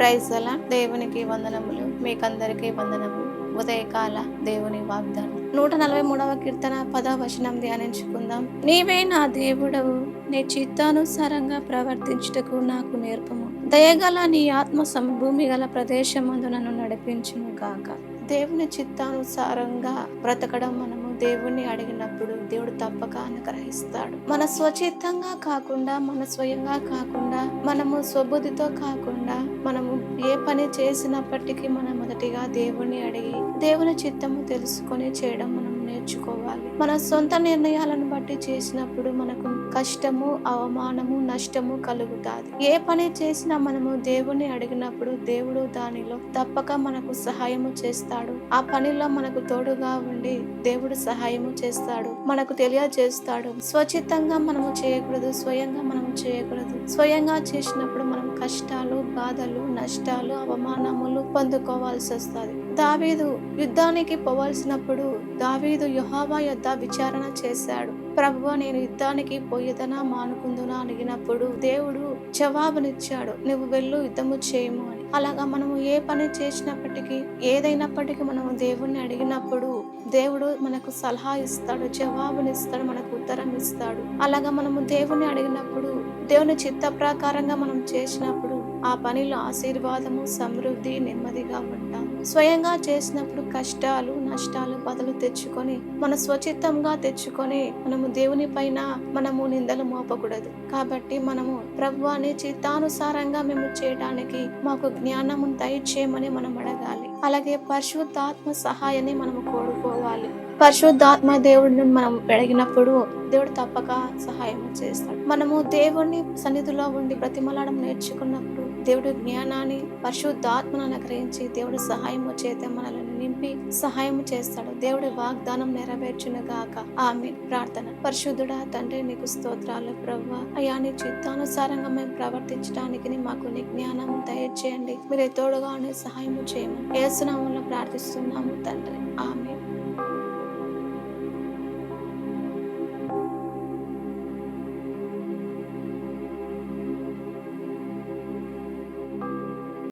Praise అలా దేవునికి వందనములు, మీకందరికీ వందనములు. ఉదయకాల దేవుని వాగ్దానం 143వ కీర్తన 10వ వచనం ధ్యానించుకుందాం. నీవే నా దేవుడవు, నీ చిత్తానుసారంగా ప్రవర్తించుటకు నాకు నేర్పము. దయగల నీ ఆత్మ భూమి గల ప్రదేశమందు నన్ను నడిపించును గాక. దేవుని చిత్తానుసారంగా బ్రతకడం మనము దేవుణ్ణి అడిగినప్పుడు దేవుడు తప్పక అనుగ్రహిస్తాడు. మన స్వచిత్తంగా కాకుండా, మన స్వయంగా కాకుండా, మనము స్వబుద్ధితో కాకుండా, మనము ఏ పని చేసినప్పటికీ మనం మొదటిగా దేవుణ్ణి అడిగి దేవుని చిత్తము తెలుసుకొని చేయడం మనం నేర్చుకోవాలి. మన సొంత నిర్ణయాలను బట్టి చేసినప్పుడు మనకు కష్టము, అవమానము, నష్టము కలుగుతాది. ఏ పని చేసినా మనము దేవుణ్ణి అడిగినప్పుడు దేవుడు దానిలో తప్పక మనకు సహాయము చేస్తాడు. ఆ పనిలో మనకు తోడుగా ఉండి దేవుడు సహాయము చేస్తాడు, మనకు తెలియజేస్తాడు. స్వచిత్తంగా మనము చేయకూడదు, స్వయంగా మనము చేయకూడదు. స్వయంగా చేసినప్పుడు మనం కష్టాలు, బాధలు, నష్టాలు, అవమానములు పొందుకోవాల్సి వస్తుంది. దావీదు యుద్ధానికి పోవాల్సినప్పుడు దావీదు యెహోవా యొద్ద విచారణ చేశాడు. ప్రభువా, నేను యుద్ధానికి పోయేదనా మానుకుందునా అడిగినప్పుడు దేవుడు జవాబునిచ్చాడు, నువ్వు వెళ్ళు, యుద్ధము చేయము అని. అలాగా మనము ఏ పని చేసినప్పటికీ, ఏదైనప్పటికీ మనము దేవుణ్ణి అడిగినప్పుడు దేవుడు మనకు సలహా ఇస్తాడు, జవాబునిస్తాడు, మనకు ఉత్తరం ఇస్తాడు. అలాగా మనము దేవుణ్ణి అడిగినప్పుడు, దేవుని చిత్త ప్రకారంగా మనం చేసినప్పుడు ఆ పనిలో ఆశీర్వాదము, సమృద్ధి, నెమ్మదిగా ఉంటాం. స్వయంగా చేసినప్పుడు కష్టాలు, నష్టాలు, బాధలు తెచ్చుకొని మన స్వచిత్తంగా తెచ్చుకొని మనము దేవుని పైన మనము నిందలు మోపకూడదు. కాబట్టి మనము ప్రభువా, నీ చిత్తానుసారంగా మేము చేయడానికి మాకు జ్ఞానము దయచేయమని మనం అడగాలి. అలాగే పరిశుద్ధాత్మ సహాయాన్ని మనము కోరుకోవాలి. పరిశుద్ధాత్మ దేవుడిని మనం అడిగినప్పుడు దేవుడు తప్పక సహాయం చేస్తాడు. మనము దేవుణ్ణి సన్నిధిలో ఉండి బ్రతిమలాడం నేర్చుకున్నప్పుడు దేవుడు జ్ఞానాన్ని, పరిశుద్ధాత్మను అనుగ్రహించి దేవుడు సహాయము చేత మనల్ని నింపి సహాయం చేస్తాడు. దేవుడి వాగ్దానం నెరవేర్చును గాక. ఆమేన్. ప్రార్థన. పరిశుద్ధుడా తండ్రి, నీకు స్తోత్రాలు ప్రభువా. అయ్యా, నీ చిత్తానుసారంగా మేము ప్రవర్తించడానికి మాకు నీ జ్ఞానం దయచేయండి. మీరే తోడుగా ఉండి సహాయం చేయమని యేసు నామములో ప్రార్థిస్తున్నాము తండ్రి. ఆమేన్.